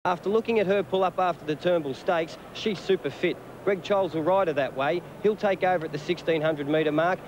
After looking at her pull up after the Turnbull Stakes, she's super fit. Greg Charles will ride her that way. He'll take over at the 1600-metre mark,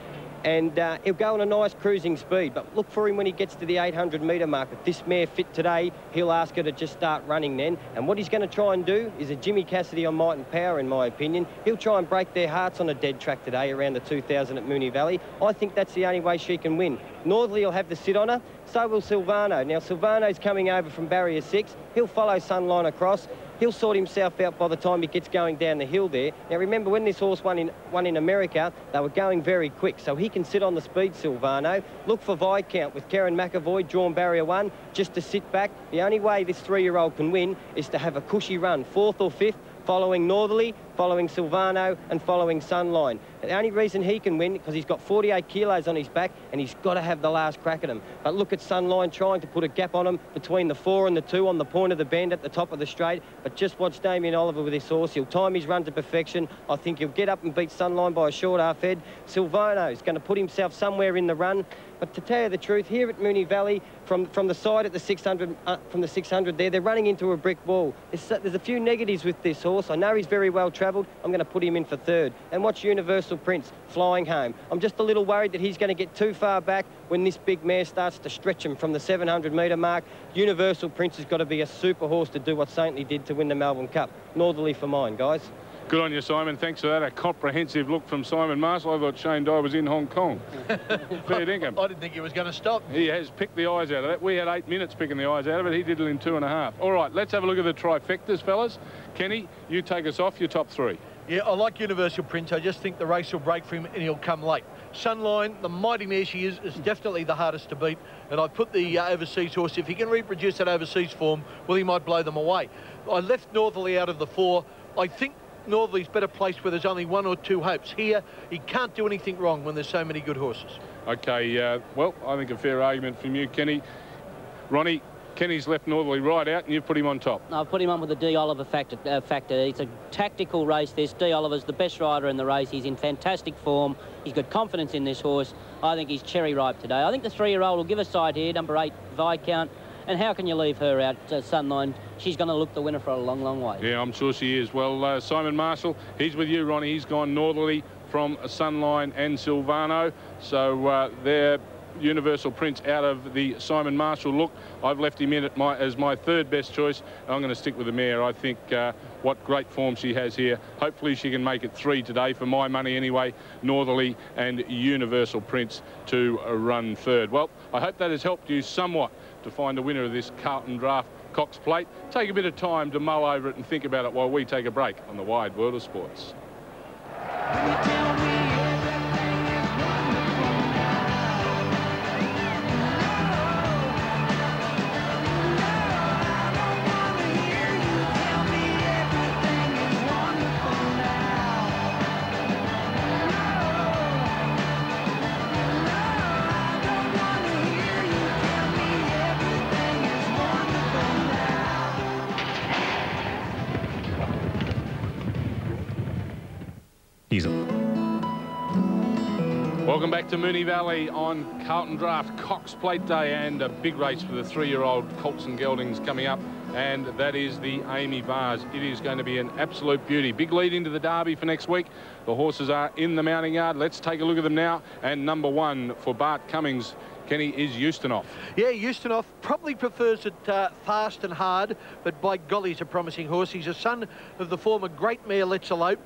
and he'll go on a nice cruising speed. But look for him when he gets to the 800-metre mark. If this mare fit today, he'll ask her to just start running then. And what he's going to try and do is a Jimmy Cassidy on Might and Power, in my opinion. He'll try and break their hearts on a dead track today around the 2000 at Moonee Valley. I think that's the only way she can win. Northerly will have the sit on her, so will Silvano. Now, Silvano's coming over from barrier 6. He'll follow Sunline across. He'll sort himself out by the time he gets going down the hill there. Now, remember, when this horse won in America, they were going very quick, so he can sit on the speed, Silvano. Look for Viscount with Karen McAvoy, drawn barrier 1, just to sit back. The only way this 3-year-old can win is to have a cushy run, 4th or 5th, following Northerly, following Silvano and following Sunline. The only reason he can win because he's got 48 kilos on his back and he's got to have the last crack at him. But look at Sunline trying to put a gap on him between the 4 and the 2 on the point of the bend at the top of the straight. But just watch Damien Oliver with this horse. He'll time his run to perfection. I think he'll get up and beat Sunline by a short half head. Silvano's going to put himself somewhere in the run. But to tell you the truth, here at Moonee Valley, from the side at the 600, from the 600 there, they're running into a brick wall. There's a few negatives with this horse. I know he's very well travelled. I'm going to put him in for 3rd. And watch Universal Prince flying home. I'm just a little worried that he's going to get too far back when this big mare starts to stretch him from the 700-metre mark. Universal Prince has got to be a super horse to do what Saintly did to win the Melbourne Cup. Northerly for mine, guys. Good on you, Simon. Thanks for that. A comprehensive look from Simon Marshall. I thought Shane Dye was in Hong Kong. Fair dinkum. I didn't think he was going to stop. He has picked the eyes out of that. We had 8 minutes picking the eyes out of it. He did it in 2.5. All right, let's have a look at the trifectas, fellas. Kenny, you take us off your top 3. Yeah, I like Universal Prince. I just think the race will break for him and he'll come late. Sunline, the mighty mare she is definitely the hardest to beat. And I put the overseas horse, if he can reproduce that overseas form, well, he might blow them away. I left Northerly out of the 4. I think Northerly's better placed where there's only 1 or 2 hopes. Here, he can't do anything wrong when there's so many good horses. OK, well, I think a fair argument from you, Kenny. Ronnie, Kenny's left Northerly right out and you've put him on top. I've put him on with the D. Oliver factor. It's a tactical race, this. D. Oliver's the best rider in the race. He's in fantastic form. He's got confidence in this horse. I think he's cherry ripe today. I think the 3-year-old will give a side here, number 8, Viscount. And how can you leave her out, Sunline? She's going to look the winner for a long, long way. Yeah, I'm sure she is. Well, Simon Marshall, he's with you, Ronnie. He's gone Northerly from Sunline and Silvano. So they're Universal Prince out of the Simon Marshall look. I've left him in as my 3rd best choice. I'm going to stick with the mare. I think what great form she has here. Hopefully she can make it 3 today, for my money anyway. Northerly and Universal Prince to run 3rd. Well, I hope that has helped you somewhat to find a winner of this Carlton Draft Cox Plate. Take a bit of time to mull over it and think about it while we take a break on the Wide World of Sports. Welcome back to Moonee Valley on Carlton Draft Cox Plate Day, and a big race for the 3-year-old Colts and Geldings coming up, and that is the Amy Vase. It is going to be an absolute beauty. Big lead into the Derby for next week. The horses are in the mounting yard. Let's take a look at them now. And number 1 for Bart Cummings, Kenny, is Eustenoff. Yeah, Eustenoff probably prefers it fast and hard, but by golly, he's a promising horse. He's a son of the former great mare Let's Elope.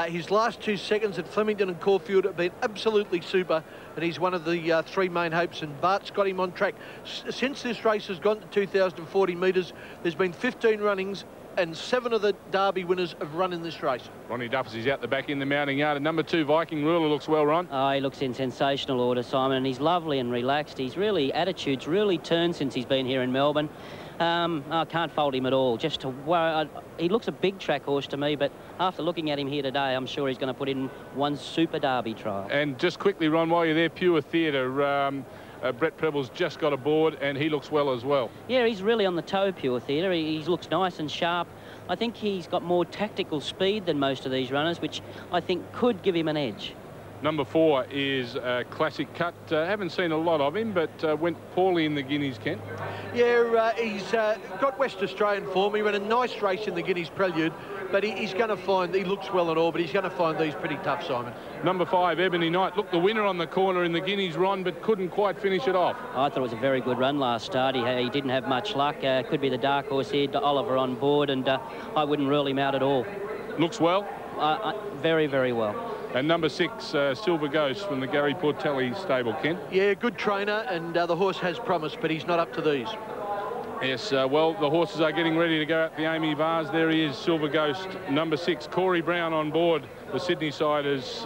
His last 2 seconds at Flemington and Caulfield have been absolutely super, and he's one of the 3 main hopes, and Bart's got him on track. Since this race has gone to 2,040 metres, there's been 15 runnings, and 7 of the Derby winners have run in this race. Ronnie Duffers is out the back in the mounting yard, and number 2, Viking Ruler, looks well, Ron. Oh, he looks in sensational order, Simon, and he's lovely and relaxed. He's really, attitude's really turned since he's been here in Melbourne. I can't fault him at all. Just to worry, he looks a big track horse to me, but after looking at him here today, I'm sure he's going to put in 1 Super Derby trial. And just quickly, Ron, while you're there, Pure Theatre, Brett Preble's just got aboard, and he looks well as well. Yeah, he's really on the toe, Pure Theatre. He looks nice and sharp. I think he's got more tactical speed than most of these runners, which I think could give him an edge. Number 4 is Classic Cut. Haven't seen a lot of him, but went poorly in the Guineas, Kent. Yeah, he's got West Australian form. He ran a nice race in the Guineas Prelude, but he's going to find, he looks well and all, but he's going to find these pretty tough, Simon. Number 5, Ebony Knight. Look, the winner on the corner in the Guineas, Ron, but couldn't quite finish it off. I thought it was a very good run last start. He didn't have much luck. Could be the dark horse here, Oliver on board, and I wouldn't rule him out at all. Looks well? Very, very well. And number 6, Silver Ghost from the Gary Portelli stable, Ken. Yeah, good trainer, and the horse has promise, but he's not up to these. Yes, well, the horses are getting ready to go out the Amy Vars. There he is, Silver Ghost. Number 6, Corey Brown on board. The Sydney side is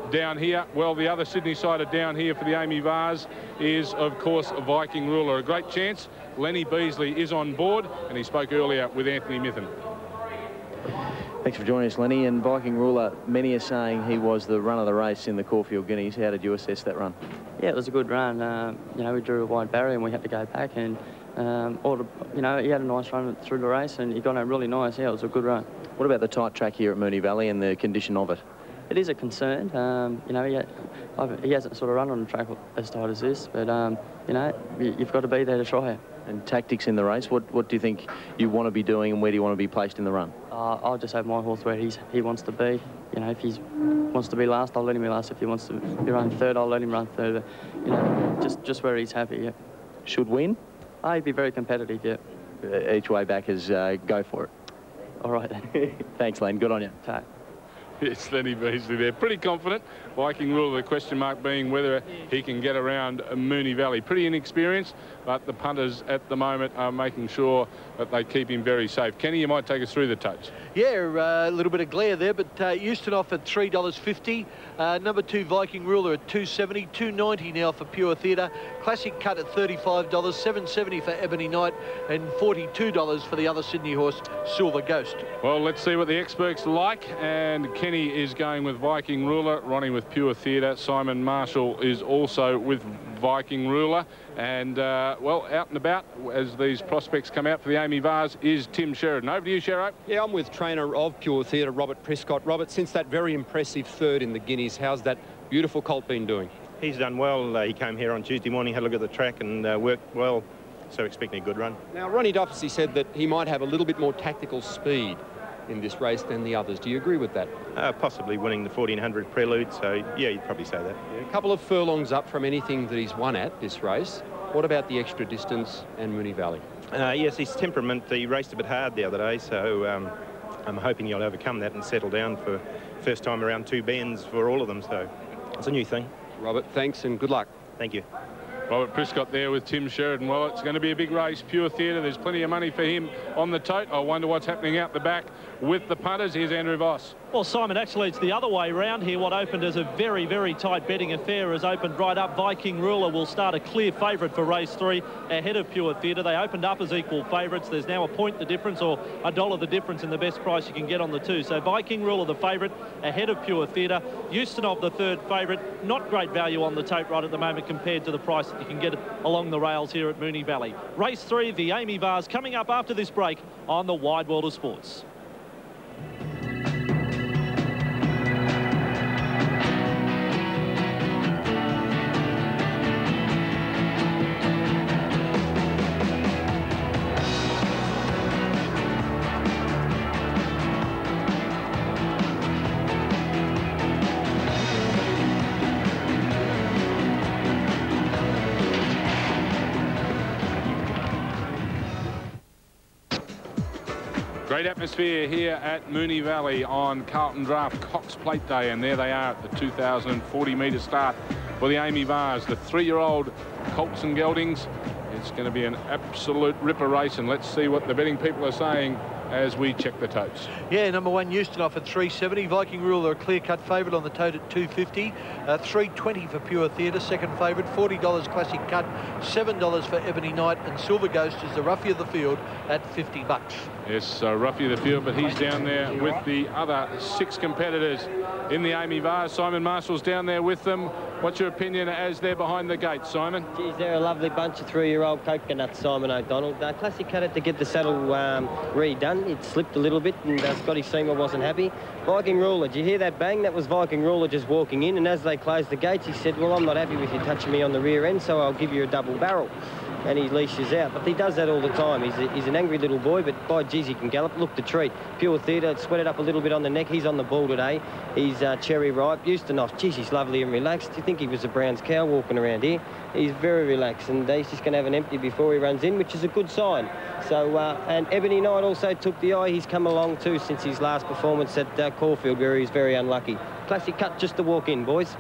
down here. Well, the other Sydney sider down here for the Amy Vars is, of course, Viking Ruler. A great chance. Lenny Beasley is on board, and he spoke earlier with Anthony Mithen. Thanks for joining us, Lenny. And Viking Ruler, many are saying he was the run of the race in the Caulfield Guineas. How did you assess that run? Yeah, it was a good run. You know, we drew a wide barrier and we had to go back, and you know, he had a nice run through the race and he got home really nice. Yeah, it was a good run. What about the tight track here at Moonee Valley and the condition of it? It is a concern. You know, he hasn't sort of run on the track as tight as this, but you know, you've got to be there to try it. And tactics in the race, what do you think you want to be doing, and where do you want to be placed in the run? I'll just have my horse where he wants to be. You know, if he wants to be last, I'll let him be last. If he wants to be run third, I'll let him run third. You know, just where he's happy. Yeah. Should win? He'd be very competitive. Yeah. Each way back is go for it. All right then. Thanks, Len. Good on you. Ta. Yes, Lenny Beasley there. Pretty confident. Viking Ruler, the question mark being whether he can get around Moonee Valley. Pretty inexperienced, but the punters at the moment are making sure that they keep him very safe. Kenny, you might take us through the touch. Yeah, a little bit of glare there, but Euston off at $3.50. Number 2, Viking Ruler at $2.70. $2.90 now for Pure Theatre. Classic Cut at $35. $7.70 for Ebony Knight, and $42 for the other Sydney horse, Silver Ghost. Well, let's see what the experts like. And Kenny is going with Viking Ruler, Ronnie with Pure Theatre. Simon Marshall is also with Viking Ruler. And, well, out and about as these prospects come out for the Amy Vars is Tim Sheridan. Over to you, Shero. Yeah, I'm with trainer of Pure Theatre, Robert Prescott. Robert, since that very impressive third in the Guineas, how's that beautiful colt been doing? He's done well. He came here on Tuesday morning, had a look at the track and worked well. So expecting a good run. Now, Ronnie Duffy said that he might have a little bit more tactical speed in this race than the others. Do you agree with that? Possibly winning the 1400 Prelude, so yeah, you'd probably say that. Yeah, a couple of furlongs up from anything that he's won at this race. What about the extra distance and Moonee Valley? Yes, his temperament, he raced a bit hard the other day, so I'm hoping he'll overcome that and settle down for first time around 2 bends for all of them, so it's a new thing. Robert, thanks and good luck. Thank you. Robert Prescott there with Tim Sheridan. Well, it's going to be a big race. Pure Theatre, there's plenty of money for him on the tote. I wonder what's happening out the back with the punters. Here's Andrew Voss. Well, Simon, actually it's the other way round here. What opened as a very, very tight betting affair has opened right up. Viking Ruler will start a clear favourite for race 3 ahead of Pure Theatre. They opened up as equal favourites. There's now a point the difference, or $1 the difference in the best price you can get on the 2. So Viking Ruler the favourite ahead of Pure Theatre. Euston the third favourite. Not great value on the tote right at the moment compared to the price that you can get along the rails here at Moonee Valley. Race 3, the Amy Vars, coming up after this break on the Wide World of Sports. Great atmosphere here at Moonee Valley on Carlton Draft Cox Plate Day, and there they are at the 2,040-metre start for the Amy Vars, the 3-year-old Colts and Geldings. It's going to be an absolute ripper race, and let's see what the betting people are saying as we check the totes. Yeah, number 1, Euston off at $3.70. Viking Ruler a clear-cut favourite on the tote at $2.50. $3.20 for Pure Theatre, second favourite. $40 Classic Cut, $7 for Ebony Knight, and Silver Ghost is the roughie of the field at $50. Yes, roughie of the field, but he's down there with the other 6 competitors in the Amy Vars. Simon Marshall's down there with them. What's your opinion as they're behind the gate, Simon? Geez, they're a lovely bunch of 3-year-old coconuts, Simon O'Donnell. Classic Cut it to get the saddle redone. It slipped a little bit, and Scotty Seymour wasn't happy. Viking Ruler, did you hear that bang? That was Viking Ruler just walking in, and as they closed the gates, he said, well, I'm not happy with you touching me on the rear end, so I'll give you a double barrel. And he leashes out. But he does that all the time. He's an angry little boy, but by geez, he can gallop. Look, the treat. Pure Theatre, sweated up a little bit on the neck. He's on the ball today. He's cherry ripe. Ustonoff, geez, he's lovely and relaxed. Do you think he was a Brown's cow walking around here? He's very relaxed, and he's just going to have an empty before he runs in, which is a good sign. So, and Ebony Knight also took the eye. He's come along too since his last performance at Caulfield, where he's very unlucky. Classic cut just to walk in, boys.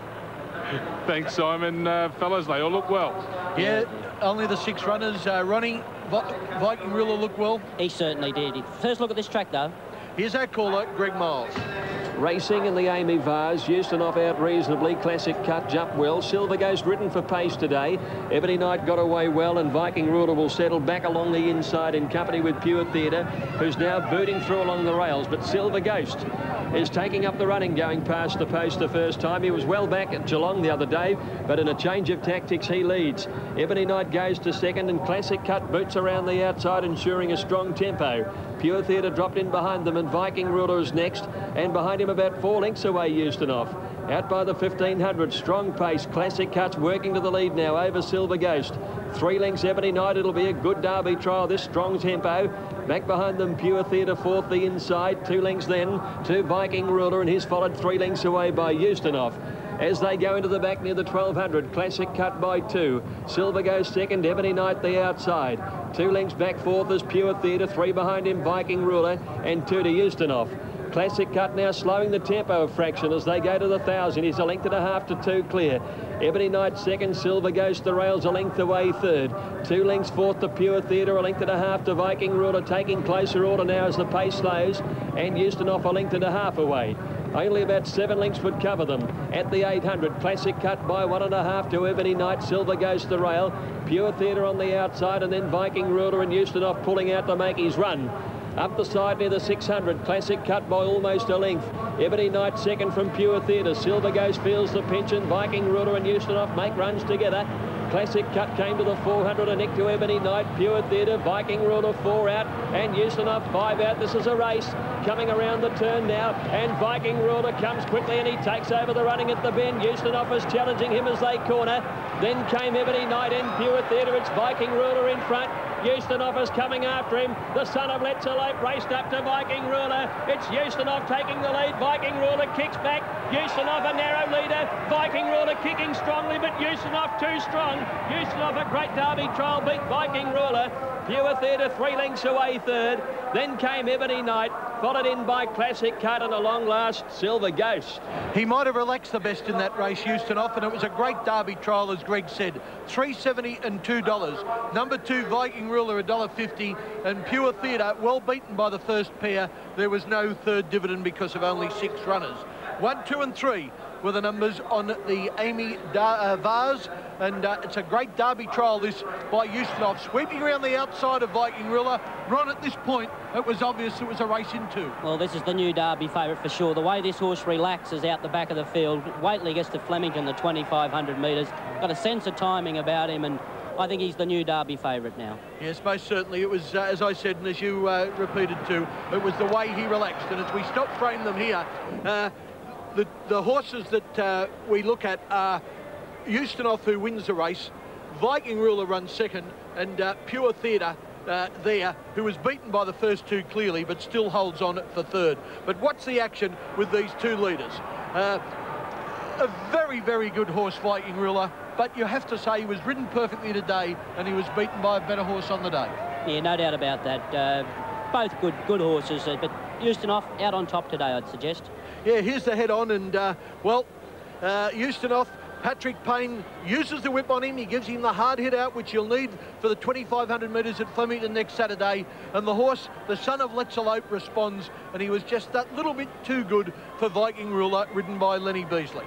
Thanks, Simon. Fellas, they all look well. Yeah, only the 6 runners. Ronnie, Viking Ruler looked well. He certainly did. First look at this track, though. Here's our caller, Greg Miles. Racing in the Amy Vase. Ustonoff out reasonably. Classic cut, jumped well. Silver Ghost ridden for pace today. Ebony Knight got away well, and Viking Ruler will settle back along the inside in company with Pure Theatre, who's now booting through along the rails. But Silver Ghost is taking up the running, going past the post the first time. He was well back at Geelong the other day, but in a change of tactics, he leads. Ebony Knight goes to second, and Classic Cut boots around the outside, ensuring a strong tempo. Pure Theatre dropped in behind them, and Viking Ruler is next, and behind him about 4 lengths away, Ustonoff. Out by the 1500, strong pace. Classic Cuts working to the lead now over Silver Ghost. 3 lengths Ebony Knight. It'll be a good derby trial, this strong tempo. Back behind them, Pure Theatre fourth the inside. 2 lengths then to Viking Ruler, and he's followed 3 lengths away by Ustonoff. As they go into the back near the 1200, Classic Cut by 2. Silver goes second, Ebony Knight the outside. 2 lengths back fourth is Pure Theatre, 3 behind him Viking Ruler, and 2 to Ustonoff. Classic Cut now slowing the tempo a fraction as they go to the 1000. He's a length and a half to 2 clear. Ebony Knight second, Silver Ghost the rails a length away third. 2 lengths fourth to Pure Theatre, a length and a half to Viking Ruler, taking closer order now as the pace slows, and Ustonoff a length and a half away. Only about 7 lengths would cover them. At the 800, Classic Cut by 1.5 to Ebony Knight. Silver Ghost the rail. Pure Theatre on the outside, and then Viking Ruler and Ustonoff pulling out to make his run. Up the side near the 600, Classic Cut by almost a length. Ebony Knight second from Pure Theatre. Silver Ghost feels the pinch, and Viking Ruler and Ustonoff make runs together. Classic Cut came to the 400, a nick to Ebony Knight. Pure Theatre, Viking Ruler 4 out, and Ustonoff 5 out. This is a race coming around the turn now, and Viking Ruler comes quickly, and he takes over the running at the bend. Ustonoff is challenging him as they corner. Then came Ebony Knight and Pure Theatre. It's Viking Ruler in front. Ustonoff is coming after him. The son of Letzelope raced up to Viking Ruler. It's Ustonoff taking the lead. Viking Ruler kicks back. Ustonoff a narrow leader. Viking Ruler kicking strongly, but Ustonoff too strong. Ustonoff a great derby trial beat Viking Ruler. Pure Theatre 3 lengths away third. Then came Ebony Knight, followed in by Classic Cut, and a long last Silver Ghost. He might have relaxed the best in that race, Ustonoff, and it was a great derby trial, as Greg said. $3.70 and $2. Number 2, Viking Ruler, $1.50, and Pure Theatre, well beaten by the first pair. There was no third dividend because of only 6 runners. 1, 2 and 3 were the numbers on the Amy Vase, and it's a great derby trial this by Ustonoff, sweeping around the outside of Viking Ruler. Ron, at this point, it was obvious it was a race in 2. Well, this is the new derby favourite for sure. The way this horse relaxes out the back of the field. Waitley gets to Flemington, the 2,500 metres. Got a sense of timing about him, and I think he's the new derby favourite now. Yes, most certainly. It was, as I said, and as you repeated too, it was the way he relaxed. And as we stop frame them here, the horses that we look at are Ustonoff, who wins the race. Viking Ruler runs second, and Pure Theatre there, who was beaten by the first 2 clearly, but still holds on for third. But what's the action with these 2 leaders? A very, very good horse, Viking Ruler, but you have to say he was ridden perfectly today, and he was beaten by a better horse on the day. Yeah, no doubt about that. Both good horses, but Ustonoff out on top today, I'd suggest. Yeah, here's the head-on, and, Ustonoff, Patrick Payne uses the whip on him. He gives him the hard hit out, which you'll need for the 2,500 metres at Flemington next Saturday. And the horse, the son of Letzelope, responds, and he was just that little bit too good for Viking Ruler, ridden by Lenny Beasley.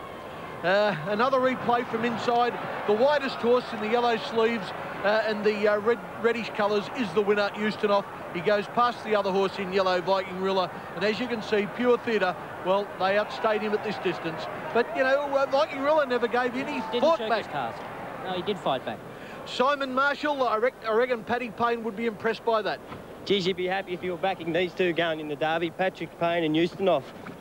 Another replay from inside. The widest horse in the yellow sleeves and the reddish colours is the winner, Ustonoff. He goes past the other horse in yellow, Viking Ruler, and as you can see, Pure Theatre, well, they outstayed him at this distance. But, you know, Viking Ruler never gave in. He fought back. No, he did fight back. Simon Marshall, I reckon Paddy Payne would be impressed by that. Geez, you'd be happy if you were backing these two going in the Derby, Patrick Payne and Eustace.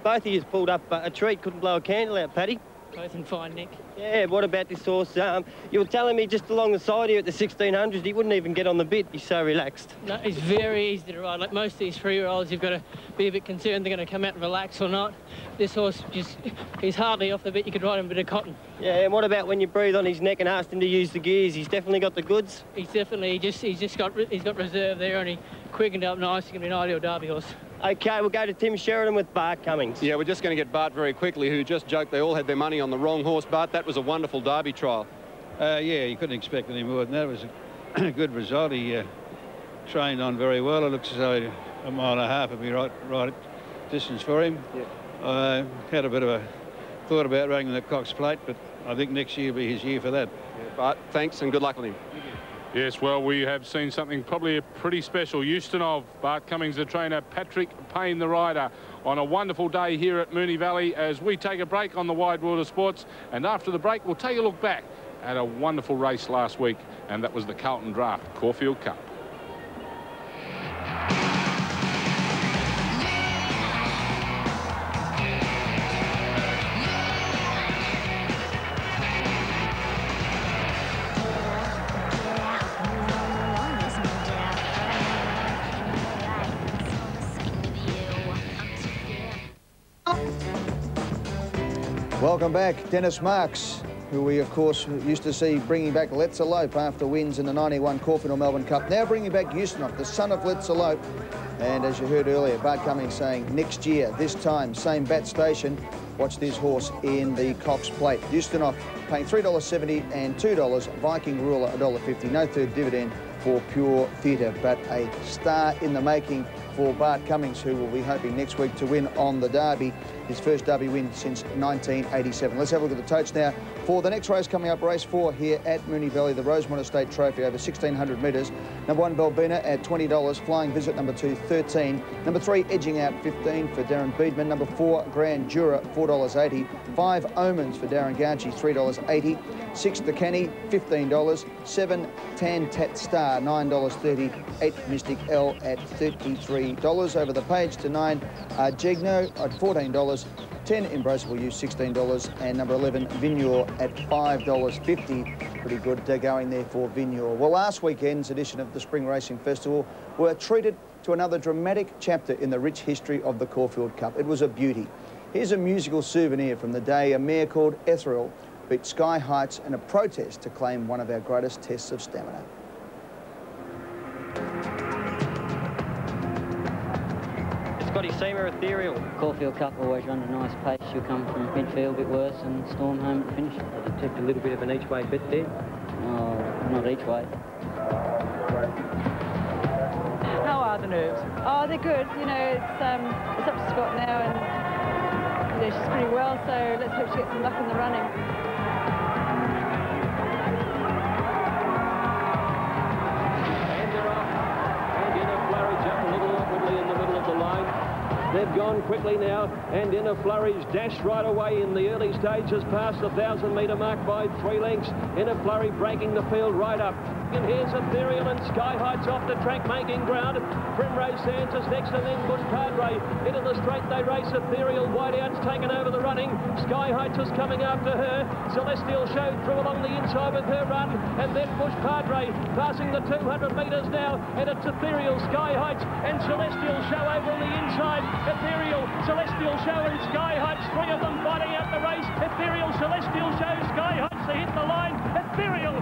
Both of you pulled up a treat, couldn't blow a candle out, Paddy. Both in fine, Nick. Yeah, what about this horse? You were telling me just along the side here at the 1600, he wouldn't even get on the bit. He's so relaxed. No, he's very easy to ride. Like most of these 3-year-olds, you've got to be a bit concerned they're going to come out and relax or not. This horse, he's hardly off the bit. You could ride him a bit of cotton. Yeah, and what about when you breathe on his neck and asked him to use the gears? He's definitely got the goods. He's got reserve there, and he quickened up nice. He's going to be an ideal Derby horse. OK, we'll go to Tim Sheridan with Bart Cummings. Yeah, we're just going to get Bart very quickly, who just joked they all had their money on the wrong horse. Bart, that was a wonderful Derby trial. Yeah, you couldn't expect any more than that. It was a good result. He trained on very well. It looks as though a mile and a half would be right distance for him. Yeah. Had a bit of a thought about running the Cox Plate, but I think next year will be his year for that. Yeah, Bart, thanks and good luck with him. Yes, well, we have seen something probably pretty special. Eustonov, Bart Cummings, the trainer, Patrick Payne, the rider, on a wonderful day here at Moonee Valley as we take a break on the Wide World of Sports. And after the break, we'll take a look back at a wonderful race last week, and that was the Carlton Draft Caulfield Cup. Welcome back, Dennis Marks, who we, of course, used to see bringing back Let's Elope after wins in the 91 Caulfield Melbourne Cup. Now bringing back Eustace, the son of Let's Elope. And as you heard earlier, Bart Cummings saying next year, this time, same bat station, watch this horse in the Cox Plate. Eustace paying $3.70 and $2. Viking Ruler $1.50. No third dividend for Pure Theatre, but a star in the making for Bart Cummings, who will be hoping next week to win on the Derby. His first Derby win since 1987. Let's have a look at the totes now for the next race coming up, race 4 here at Moonee Valley, the Rosemont Estate Trophy over 1,600 metres. Number 1, Belbina at $20. Flying Visit, number 2, $13. Number 3, Edging Out, $15 for Darren Beedman. Number 4, Grand Jura, $4.80. 5, Omens for Darren Garchi, $3.80. 6, The Kenny, $15. 7, Tan Tat Star, $9.30. 8, Mystic L at $33. Over the page to 9, Jegno at $14. 10, Embraceable You, $16. And number 11, Vignor at $5.50. Pretty good going there for Vignor. Well, last weekend's edition of the Spring Racing Festival were treated to another dramatic chapter in the rich history of the Caulfield Cup. It was a beauty. Here's a musical souvenir from the day a mare called Ethereal beat Sky Heights in a protest to claim one of our greatest tests of stamina. Scotty Seamer, Ethereal. Caulfield Cup always run a nice pace. She'll come from midfield a bit worse and storm home at the finish. Did you take a little bit of an each-way bet there? Oh, not each way. How are the nerves? Oh, they're good. You know, it's up to Scott now, and you know, she's pretty well, so let's hope she gets some luck in the running. They've gone quickly now, and in a flurry's dash right away in the early stages past the 1,000-metre mark by 3 lengths. In a flurry breaking the field right up. And here's Ethereal and Sky Heights off the track making ground. Primrose Sands is next, and then Bush Padre. Into the straight they race. Ethereal Whiteout's taken over the running. Sky Heights is coming after her. Celestial Show through along the inside with her run, and then Bush Padre passing the 200 metres now, and it's Ethereal, Sky Heights and Celestial Show over on the inside. Ethereal, Celestial Show and Sky Heights, 3 of them fighting out the race. Ethereal, Celestial Show, Sky Heights to hit the line. Ethereal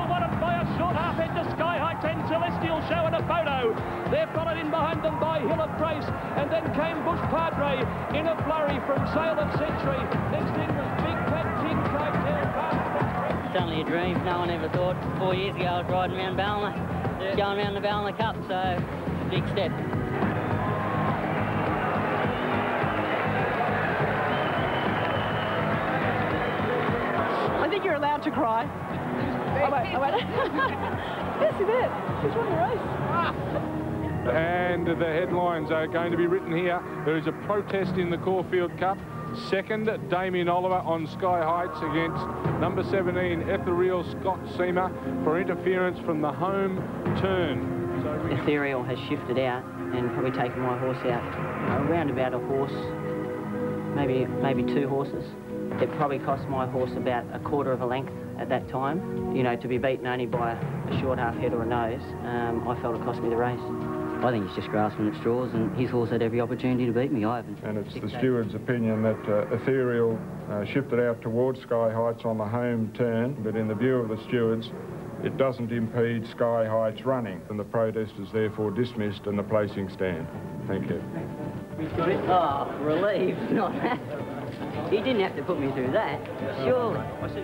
won it by a short half head to Sky Heights and Celestial Show in a photo. They're followed in behind them by Hill of Grace, and then came Bush Padre in a flurry from Sail of Century. Next in was Big Pat King Coattail. It's only a dream. No one ever thought 4 years ago I was riding around Ballina, going around the Ballina Cup, so big step. I think you're allowed to cry. Oh, wait. Yes, you did. She's won the race. And the headlines are going to be written here. There is a protest in the Caulfield Cup. Second, Damien Oliver on Sky Heights against number 17, Ethereal Scott Seamer, for interference from the home turn. Ethereal has shifted out and probably taken my horse out around about a horse, maybe 2 horses. It probably cost my horse about a quarter of a length at that time. You know, to be beaten only by a short half head or a nose, I felt it cost me the race. I think he's just grasping at straws, and his horse had every opportunity to beat me. I haven't. And it's the steward's opinion that Ethereal shifted out towards Sky Heights on the home turn, but in the view of the stewards, it doesn't impede Sky Heights running, and the protest is therefore dismissed and the placing stand. Thank you. Oh, relieved, not that. He didn't have to put me through that, surely. Let's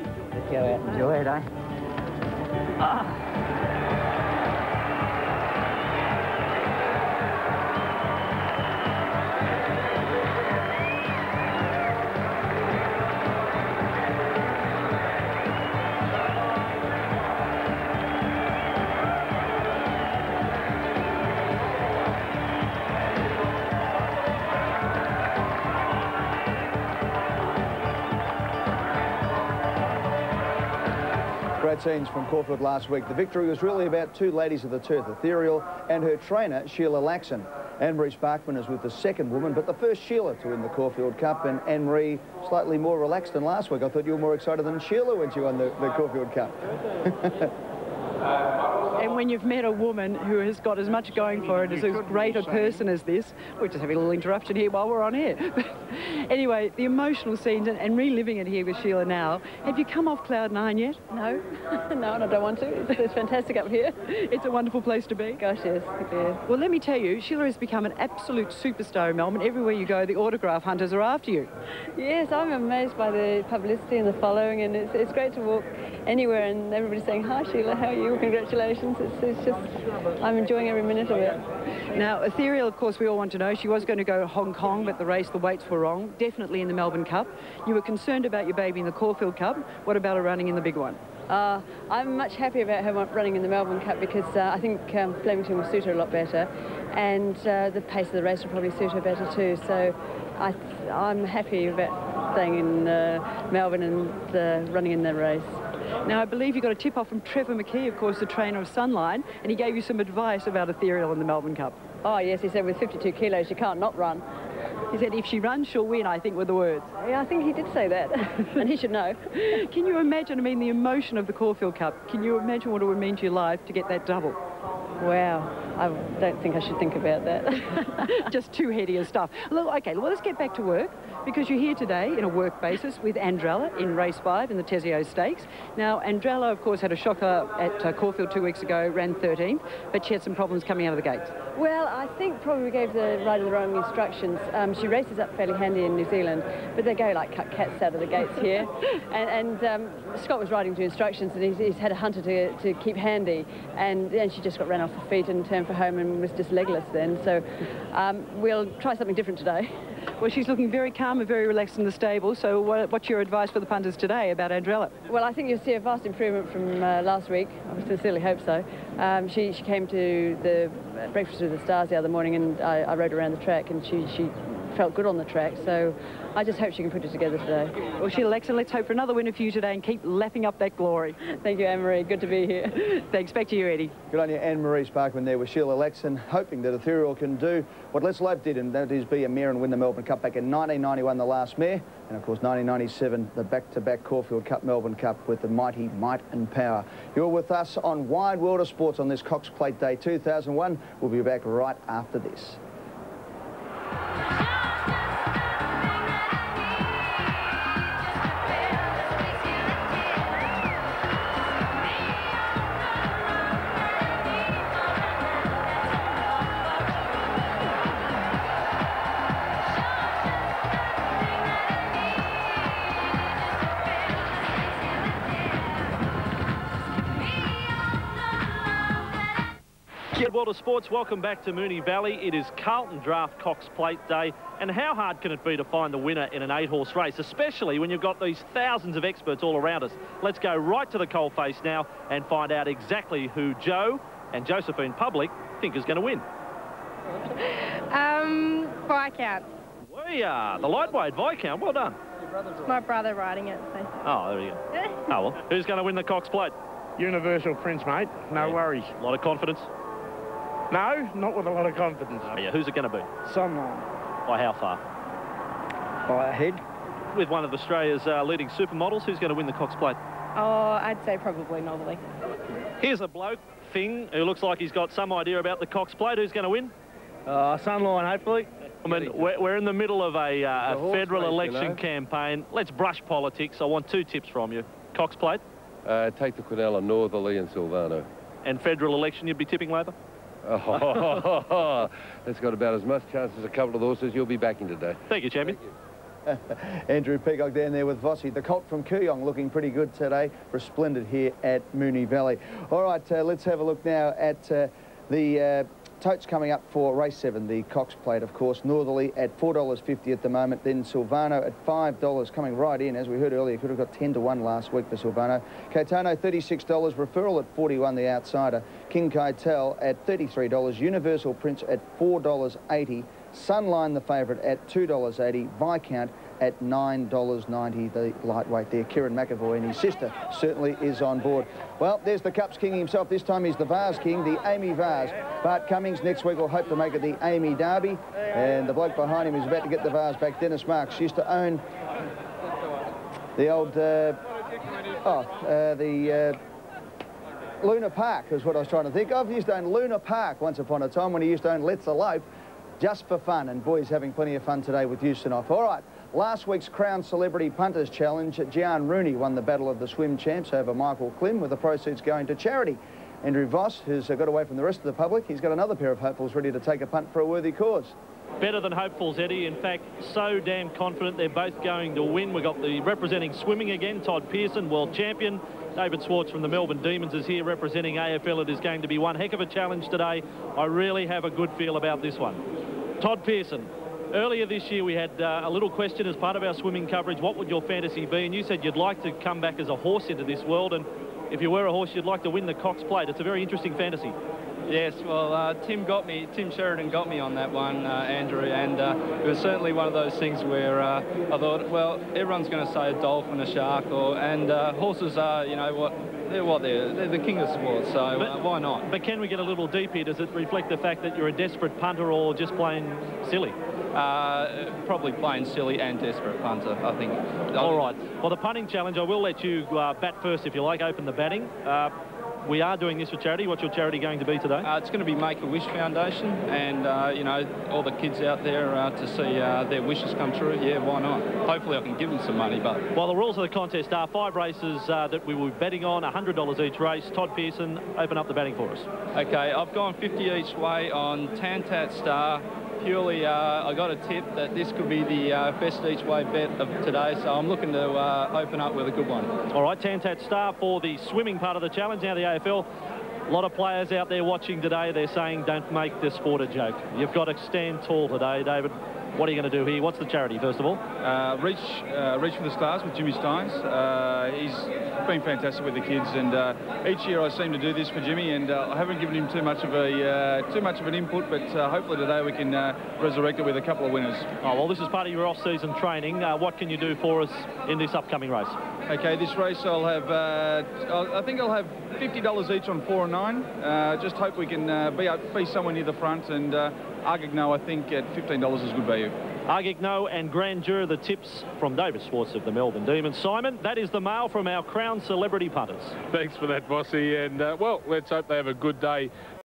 go out and enjoy it, eh? Ah. Great scenes from Caulfield last week. The victory was really about 2 ladies of the turf, Ethereal and her trainer, Sheila Laxon. Anne-Marie Sparkman is with the second woman, but the first Sheila to win the Caulfield Cup, and Anne-Marie slightly more relaxed than last week. I thought you were more excited than Sheila when she won the Caulfield Cup. And when you've met a woman who has got as much going for it as great a person as this, we're just having a little interruption here while we're on air. Anyway, the emotional scenes and reliving it here with Sheila now. Have you come off cloud 9 yet? No, no, and I don't want to. It's fantastic up here. It's a wonderful place to be. Gosh, yes, yeah. Well, let me tell you, Sheila has become an absolute superstar in Melbourne. Everywhere you go, the autograph hunters are after you. Yes, I'm amazed by the publicity and the following, and it's great to walk anywhere and everybody's saying, "Hi, Sheila, how are you? Congratulations." It's just, I'm enjoying every minute of it. Now, Ethereal, of course, we all want to know, she was going to go Hong Kong, but the weights were wrong. Definitely in the Melbourne Cup. You were concerned about your baby in the Caulfield Cup. What about her running in the big one? I'm much happier about her running in the Melbourne Cup because I think Flemington will suit her a lot better, and the pace of the race will probably suit her better too. So I'm happy about staying in Melbourne and running in the race. Now, I believe you got a tip-off from Trevor McKee, of course, the trainer of Sunline, and he gave you some advice about Ethereal in the Melbourne Cup. Oh, yes, he said with 52 kilos, you can't not run. He said, if she runs, she'll win, I think were the words. Yeah, I think he did say that, and he should know. Can you imagine, I mean, the emotion of the Caulfield Cup? Can you imagine what it would mean to your life to get that double? Wow, I don't think I should think about that. Just too heady of stuff. Look, okay, well, let's get back to work, because you're here today in a work basis with Andrella in race 5 in the Tezio Stakes. Now, Andrella, of course, had a shocker at Caulfield 2 weeks ago, ran 13th, but she had some problems coming out of the gates. Well, I think probably we gave the rider the wrong instructions. She races up fairly handy in New Zealand, but they go like cut cats out of the gates here. and Scott was riding to instructions, and he's had a hunter to keep handy, and she just got ran off her feet and turned for home and was just legless then. So we'll try something different today. Well, she's looking very calm and very relaxed in the stable. So what's your advice for the punters today about Andrella? Well, I think you'll see a vast improvement from last week. I sincerely hope so. She came to the Breakfast with the Stars the other morning, and I rode around the track, and she felt good on the track. So I just hope she can put it together today. Well, Sheila Laxon, let's hope for another win for you today and keep lapping up that glory. Thank you, Anne-Marie. Good to be here. Thanks. Back to you, Eddie. Good on you, Anne-Marie Sparkman there with Sheila Laxon, hoping that Ethereal can do what Let's Lope did, and that is be a mare and win the Melbourne Cup back in 1991, the last mare, and of course 1997, the back-to-back Caulfield Cup, Melbourne Cup with the mighty Might and Power. You're with us on Wide World of Sports on this Cox Plate Day 2001. We'll be back right after this. World of Sports, welcome back to Moonee Valley. It is Carlton Draft Cox Plate Day, and how hard can it be to find the winner in an 8-horse race, especially when you've got these thousands of experts all around us. Let's go right to the coalface now and find out exactly who Joe and Josephine Public think is going to win. Viscount. We are the lightweight Viscount. Well done. My brother riding it. So. Oh, there we go. Oh, well, who's going to win the Cox Plate? Universal Prince, mate. No worries. A lot of confidence. No, not with a lot of confidence. Oh, yeah, who's it going to be? Sunline. By how far? By a head. With one of Australia's leading supermodels, who's going to win the Cox Plate? Oh, I'd say probably Northerly. Here's a bloke, Thing, who looks like he's got some idea about the Cox Plate. Who's going to win? Sunline, hopefully. I mean, we're in the middle of a federal election campaign. Let's brush politics. I want 2 tips from you. Cox Plate? Take the Quinella, Northerly and Silvano. And federal election, you'd be tipping Labor? Oh, that's got about as much chance as a couple of horses you'll be backing today. Thank you, champion. Thank you. Andrew Peacock down there with Vossi. The colt from Kooyong looking pretty good today. Resplendent here at Moonee Valley. All right, let's have a look now at the totes coming up for race 7, the Cox Plate, of course. Northerly at $4.50 at the moment. Then Silvano at $5 coming right in. As we heard earlier, could have got 10 to 1 last week for Silvano. Caetano, $36. Referral at $41, the outsider. King Keitel at $33. Universal Prince at $4.80. Sunline, the favourite, at $2.80. Viscount at $9.90, the lightweight there. Kieran McAvoy and his sister certainly is on board. Well, there's the Cups King himself. This time he's the Vase King, the Amy Vase. Bart Cummings next week will hope to make it the Amy Derby. And the bloke behind him is about to get the Vase back. Dennis Marks used to own the old... Luna Park is what I was trying to think of. He used to own Luna Park once upon a time when he used to own Let's Elope, just for fun. And boy, he's having plenty of fun today with Ustinov. All right, last week's Crown Celebrity Punters Challenge, Gian Rooney won the Battle of the Swim Champs over Michael Klim, with the proceeds going to charity. Andrew Voss, who's got away from the rest of the public, he's got another pair of hopefuls ready to take a punt for a worthy cause. Better than hopefuls, Eddie. In fact, so damn confident they're both going to win. We've got the representing swimming again, Todd Pearson, world champion. David Swartz from the Melbourne Demons is here representing AFL. It is going to be one heck of a challenge today. I really have a good feel about this one. Todd Pearson, earlier this year we had a little question as part of our swimming coverage. What would your fantasy be? And you said you'd like to come back as a horse into this world, and if you were a horse, you'd like to win the Cox Plate. It's a very interesting fantasy. Yes, well, Tim Sheridan got me on that one, Andrew, and it was certainly one of those things where I thought, well, everyone's going to say a dolphin, a shark, and horses are, you know, they're the king of sport, so why not? But can we get a little deep here? Does it reflect the fact that you're a desperate punter or just plain silly? Probably plain silly and desperate punter, I think. All right. Well, the punting challenge, I will let you bat first if you like, open the batting. We are doing this for charity. What's your charity going to be today? It's going to be Make-A-Wish Foundation, and, you know, all the kids out there to see their wishes come true. Yeah, why not? Hopefully I can give them some money, but... Well, the rules of the contest are 5 races that we will be betting on, $100 each race. Todd Pearson, open up the batting for us. OK, I've gone 50 each way on Tantat Star. Purely, I got a tip that this could be the best each way bet of today, so I'm looking to open up with a good one. All right, Tantat Star for the swimming part of the challenge. Now the AFL, a lot of players out there watching today, they're saying don't make the sport a joke. You've got to stand tall today, David. What are you going to do here? What's the charity, first of all? Reach for the Stars with Jimmy Steins. He's been fantastic with the kids, and each year I seem to do this for Jimmy, and I haven't given him too much of an input, but hopefully today we can resurrect it with a couple of winners. Oh, well, this is part of your off-season training. What can you do for us in this upcoming race? Okay, this race I'll have, I think I'll have $50 each on 4 and 9. Just hope we can be somewhere near the front, and Argigno, I think, at $15 is good value. Argigno and Grandeur, the tips from David Swartz of the Melbourne Demons. Simon, that is the mail from our Crown Celebrity Punters. Thanks for that, Bossy. And, well, let's hope they have a good day